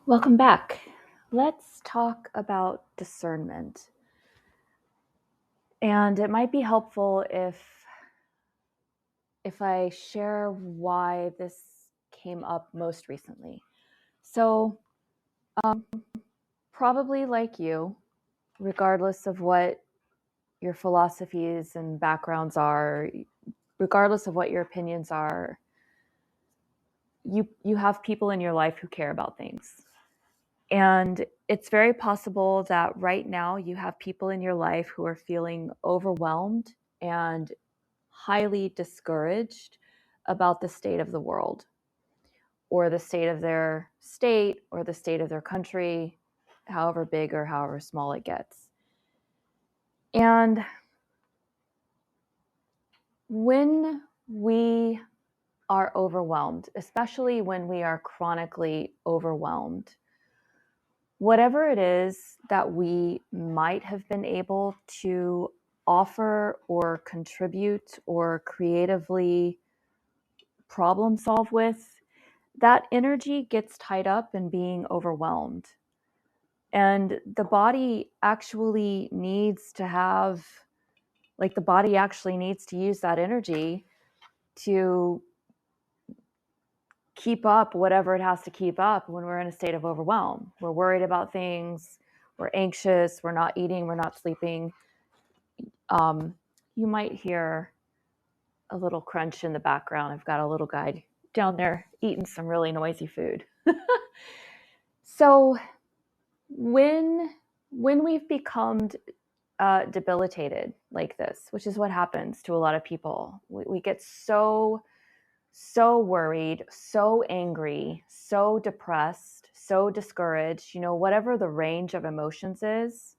Welcome back. Let's talk about discernment. And it might be helpful if I share why this came up most recently. So, probably like you, regardless of what your philosophies and backgrounds are, regardless of what your opinions are, you have people in your life who care about things. And it's very possible that right now you have people in your life who are feeling overwhelmed and highly discouraged about the state of the world or the state of their state or the state of their country, however big or however small it gets. And when we are overwhelmed, especially when we are chronically overwhelmed, whatever it is that we might have been able to offer or contribute or creatively problem solve with, that energy gets tied up in being overwhelmed. And the body actually needs to use that energy to keep up whatever it has to keep up when we're in a state of overwhelm. We're worried about things, we're anxious, we're not eating, we're not sleeping. You might hear a little crunch in the background. I've got a little guy down there eating some really noisy food. So when we've become debilitated like this, which is what happens to a lot of people, we get so worried, so angry, so depressed, so discouraged, whatever the range of emotions is,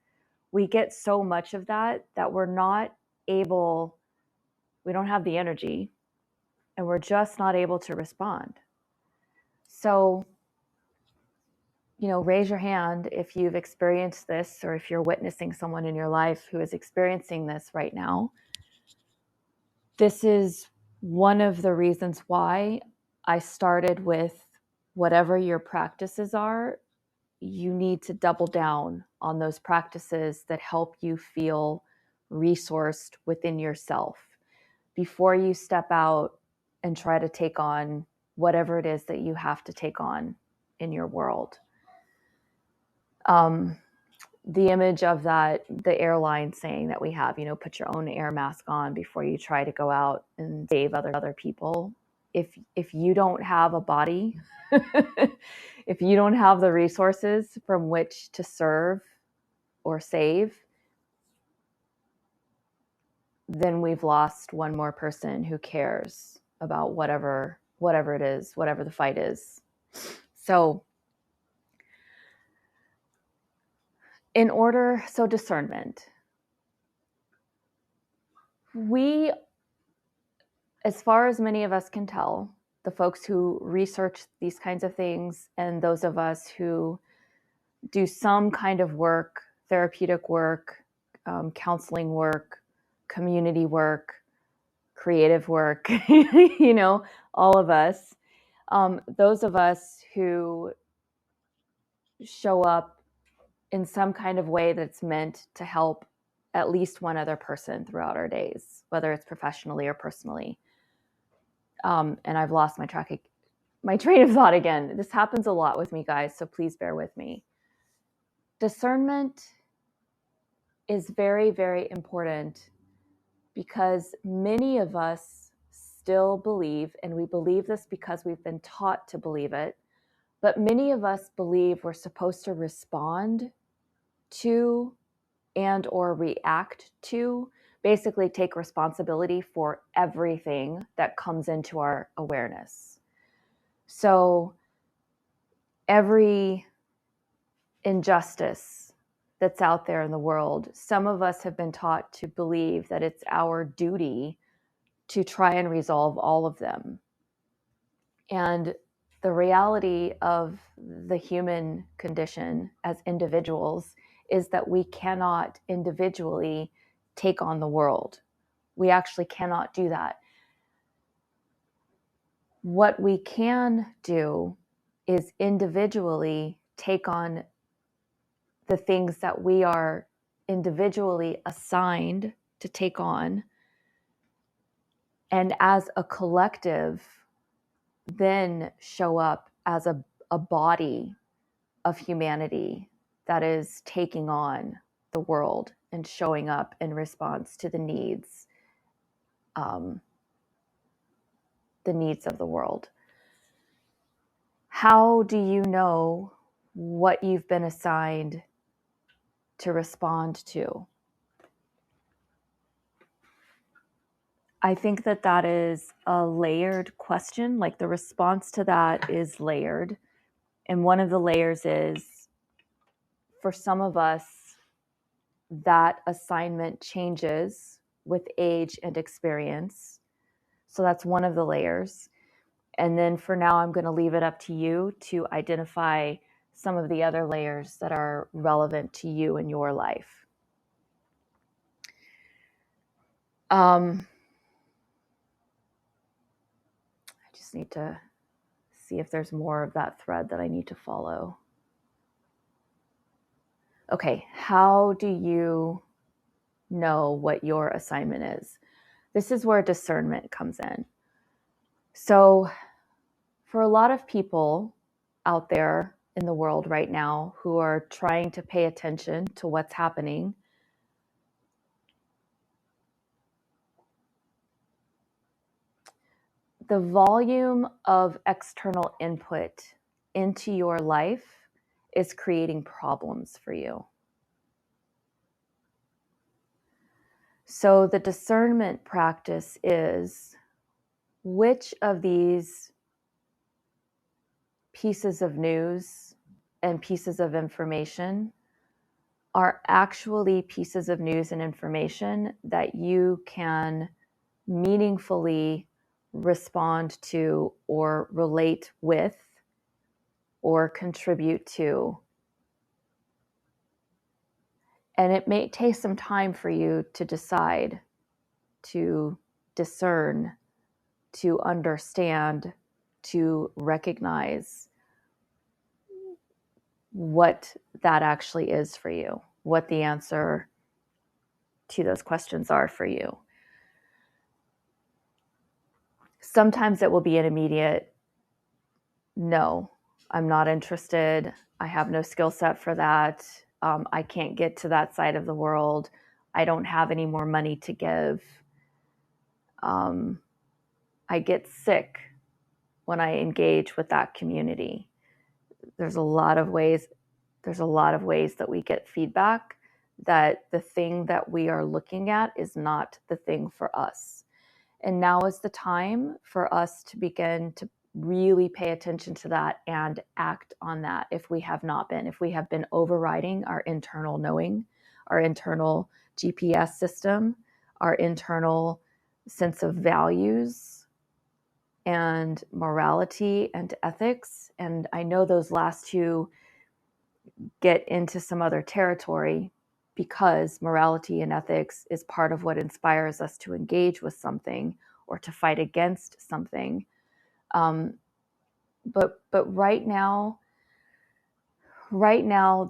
we get so much of that we're not able, we don't have the energy, and we're just not able to respond. So, raise your hand if you've experienced this, or if you're witnessing someone in your life who is experiencing this right now. This is one of the reasons why I started with whatever your practices are, you need to double down on those practices that help you feel resourced within yourself before you step out and try to take on whatever it is that you have to take on in your world. The image of that, the airline saying that we have, put your own air mask on before you try to go out and save other people. If you don't have a body, if you don't have the resources from which to serve or save, then we've lost one more person who cares about whatever it is, whatever the fight is. So discernment. We, as far as many of us can tell, the folks who research these kinds of things and those of us who do some kind of work, therapeutic work, counseling work, community work, creative work, all of us, those of us who show up in some kind of way that's meant to help at least one other person throughout our days, whether it's professionally or personally. And I've lost my train of thought again. This happens a lot with me, guys, so please bear with me. Discernment is very, very important because many of us still believe, and we believe this because we've been taught to believe it, but many of us believe we're supposed to respond to and or react to, basically take responsibility for everything that comes into our awareness. So every injustice that's out there in the world, some of us have been taught to believe that it's our duty to try and resolve all of them. And the reality of the human condition as individuals is that we cannot individually take on the world. We actually cannot do that. What we can do is individually take on the things that we are individually assigned to take on, and as a collective, then show up as a body of humanity that is taking on the world and showing up in response to the needs of the world. How do you know what you've been assigned to respond to? I think that is a layered question. Like, the response to that is layered. And one of the layers is, for some of us, that assignment changes with age and experience. So that's one of the layers. And then for now, I'm going to leave it up to you to identify some of the other layers that are relevant to you in your life. I just need to see if there's more of that thread that I need to follow. Okay, how do you know what your assignment is? This is where discernment comes in. So for a lot of people out there in the world right now who are trying to pay attention to what's happening, the volume of external input into your life is creating problems for you. So the discernment practice is, which of these pieces of news and pieces of information are actually pieces of news and information that you can meaningfully respond to or relate with or contribute to. And it may take some time for you to decide, to discern, to understand, to recognize what that actually is for you, what the answer to those questions are for you. Sometimes it will be an immediate, no, I'm not interested. I have no skill set for that. I can't get to that side of the world. I don't have any more money to give. I get sick when I engage with that community. There's a lot of ways that we get feedback that the thing that we are looking at is not the thing for us. And now is the time for us to begin to really pay attention to that and act on that if we have been overriding our internal knowing, our internal GPS system, our internal sense of values and morality and ethics. And I know those last two get into some other territory because morality and ethics is part of what inspires us to engage with something or to fight against something. But right now,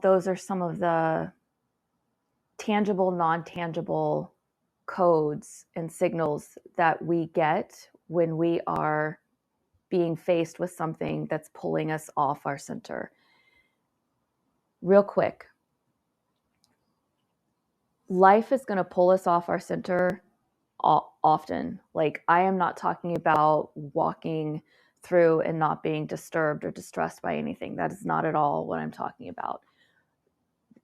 those are some of the tangible, non-tangible codes and signals that we get when we are being faced with something that's pulling us off our center. Real quick, life is going to pull us off our center often. Like, I am not talking about walking through and not being disturbed or distressed by anything. That is not at all what I'm talking about.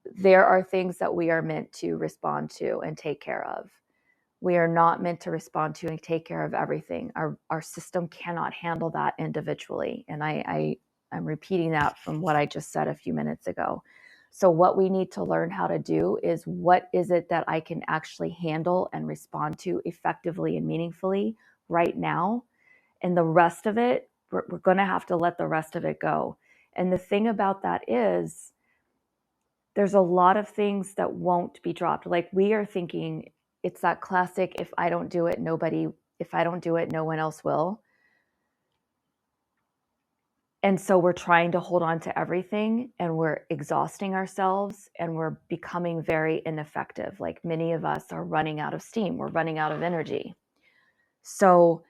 There are things that we are meant to respond to and take care of. We are not meant to respond to and take care of everything. Our system cannot handle that individually. And I'm repeating that from what I just said a few minutes ago. So what we need to learn how to do is, what is it that I can actually handle and respond to effectively and meaningfully right now? And the rest of it, we're going to have to let the rest of it go. And the thing about that is, there's a lot of things that won't be dropped. Like, we are thinking, it's that classic, if I don't do it, no one else will. And so we're trying to hold on to everything, and we're exhausting ourselves, and we're becoming very ineffective. Like, many of us are running out of steam, we're running out of energy. So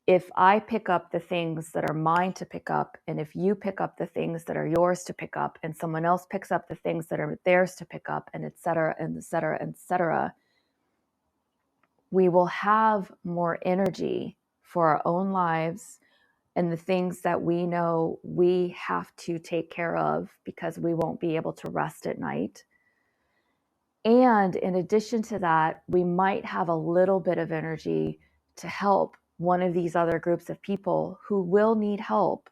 if I pick up the things that are mine to pick up, and if you pick up the things that are yours to pick up, and someone else picks up the things that are theirs to pick up, and et cetera, and et cetera, et cetera, we will have more energy for our own lives and the things that we know we have to take care of, because we won't be able to rest at night. And in addition to that, we might have a little bit of energy to help one of these other groups of people who will need help,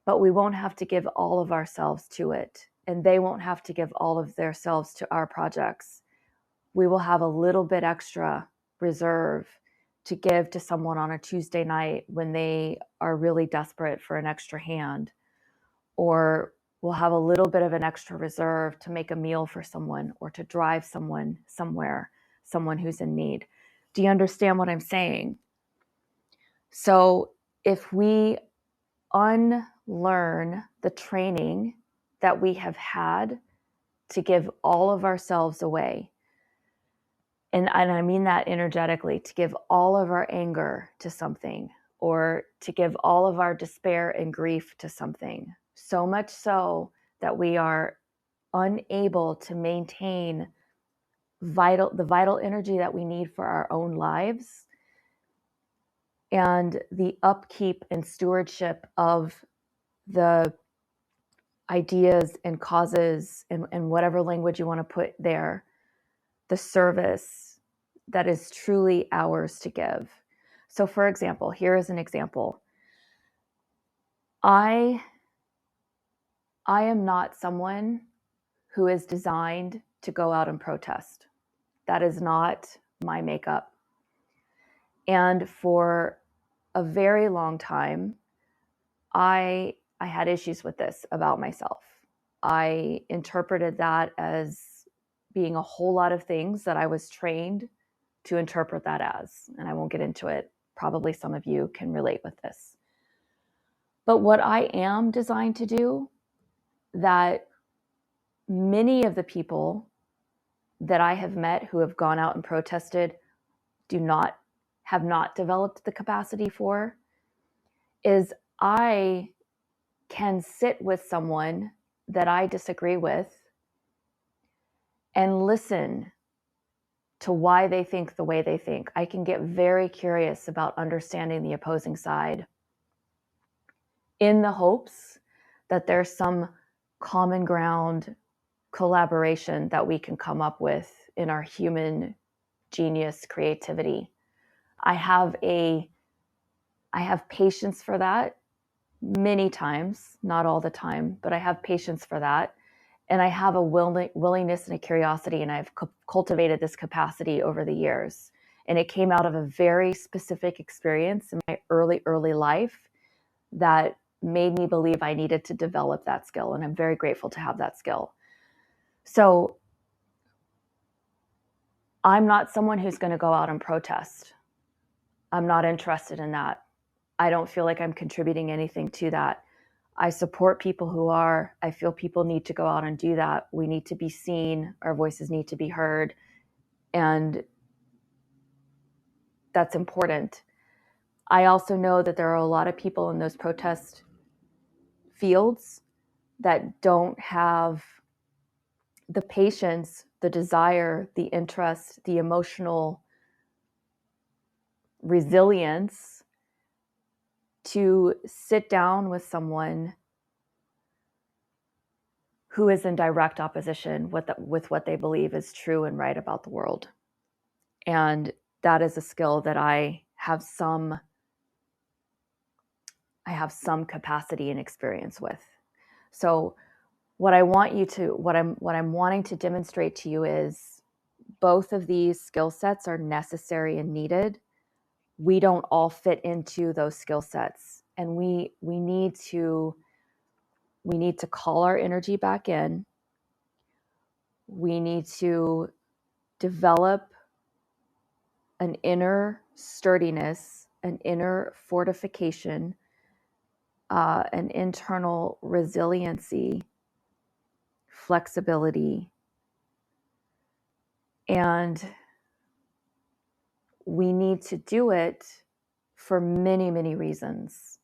but we won't have to give all of ourselves to it, and they won't have to give all of themselves to our projects. We will have a little bit extra reserve to give to someone on a Tuesday night when they are really desperate for an extra hand, or we'll have a little bit of an extra reserve to make a meal for someone, or to drive someone somewhere, someone who's in need. Do you understand what I'm saying? So if we unlearn the training that we have had to give all of ourselves away, and I mean that energetically, to give all of our anger to something, or to give all of our despair and grief to something, so much so that we are unable to maintain the vital energy that we need for our own lives, and the upkeep and stewardship of the ideas and causes, and whatever language you want to put there, the service that is truly ours to give. So, for example, here is an example. I am not someone who is designed to go out and protest. That is not my makeup. And for a very long time, I had issues with this about myself. I interpreted that as being a whole lot of things that I was trained to interpret that as, and I won't get into it. Probably some of you can relate with this. But what I am designed to do, that many of the people that I have met who have gone out and protested have not developed the capacity for, is I can sit with someone that I disagree with and listen to why they think the way they think. I can get very curious about understanding the opposing side, in the hopes that there's some common ground collaboration that we can come up with in our human genius creativity. I have patience for that many times, not all the time, but I have patience for that. And I have a willingness and a curiosity, and I've cultivated this capacity over the years. And it came out of a very specific experience in my early life that made me believe I needed to develop that skill. And I'm very grateful to have that skill. So I'm not someone who's going to go out and protest. I'm not interested in that. I don't feel like I'm contributing anything to that. I support people who are. I feel people need to go out and do that. We need to be seen. Our voices need to be heard. And that's important. I also know that there are a lot of people in those protest fields that don't have the patience, the desire, the interest, the emotional resilience to sit down with someone who is in direct opposition with what they believe is true and right about the world. And that is a skill that I have some capacity and experience with. So what I'm wanting to demonstrate to you is both of these skill sets are necessary and needed. We don't all fit into those skill sets, and we need to call our energy back in. We need to develop an inner sturdiness, an inner fortification an internal resiliency, flexibility, and we need to do it for many, many reasons.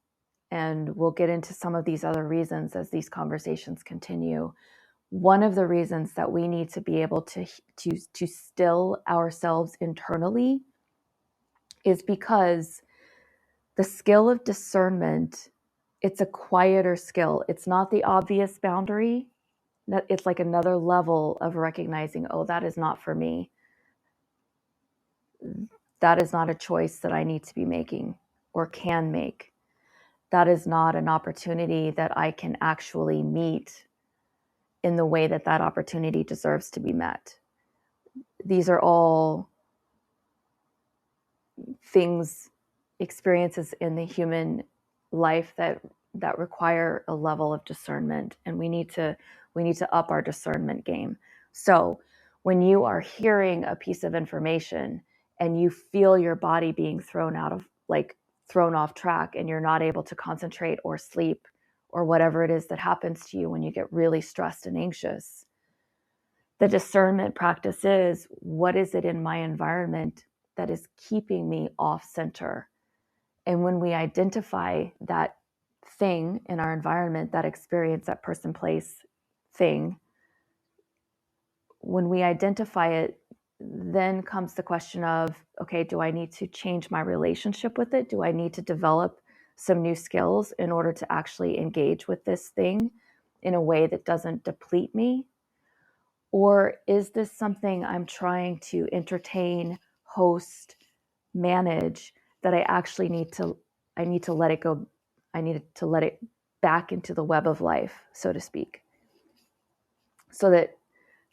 And we'll get into some of these other reasons as these conversations continue. One of the reasons that we need to be able to still ourselves internally is because the skill of discernment, it's a quieter skill. It's not the obvious boundary. It's like another level of recognizing, oh, that is not for me. That is not a choice that I need to be making or can make. That is not an opportunity that I can actually meet in the way that that opportunity deserves to be met. These are all things, experiences in the human life that require a level of discernment, and we need to up our discernment game. So when you are hearing a piece of information and you feel your body being thrown off track, and you're not able to concentrate or sleep or whatever it is that happens to you when you get really stressed and anxious, the discernment practice is, what is it in my environment that is keeping me off center? And when we identify that thing in our environment, that experience, that person, place, thing, when we identify it, then comes the question of, okay, do I need to change my relationship with it? Do I need to develop some new skills in order to actually engage with this thing in a way that doesn't deplete me? Or is this something I'm trying to entertain, host, manage, that I actually need to let it go. I need to let it back into the web of life, so to speak, so that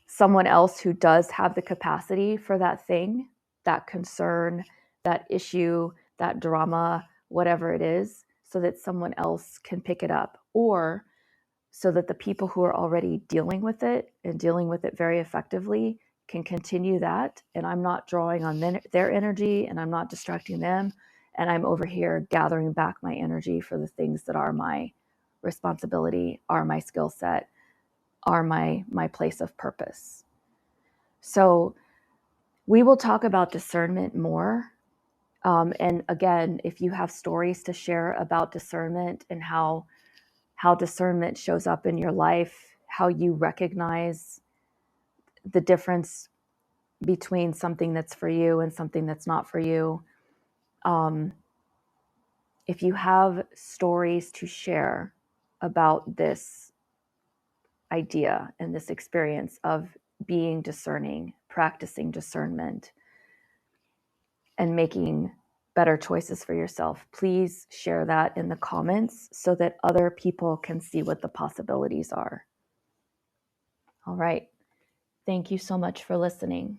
someone else who does have the capacity for that thing, that concern, that issue, that drama, whatever it is, so that someone else can pick it up, or so that the people who are already dealing with it and dealing with it very effectively can continue that. And I'm not drawing on their energy, and I'm not distracting them. And I'm over here gathering back my energy for the things that are my responsibility, are my skill set, are my place of purpose. So we will talk about discernment more. And again, if you have stories to share about discernment and how discernment shows up in your life, how you recognize the difference between something that's for you and something that's not for you. If you have stories to share about this idea and this experience of being discerning, practicing discernment, and making better choices for yourself, please share that in the comments so that other people can see what the possibilities are. All right. Thank you so much for listening.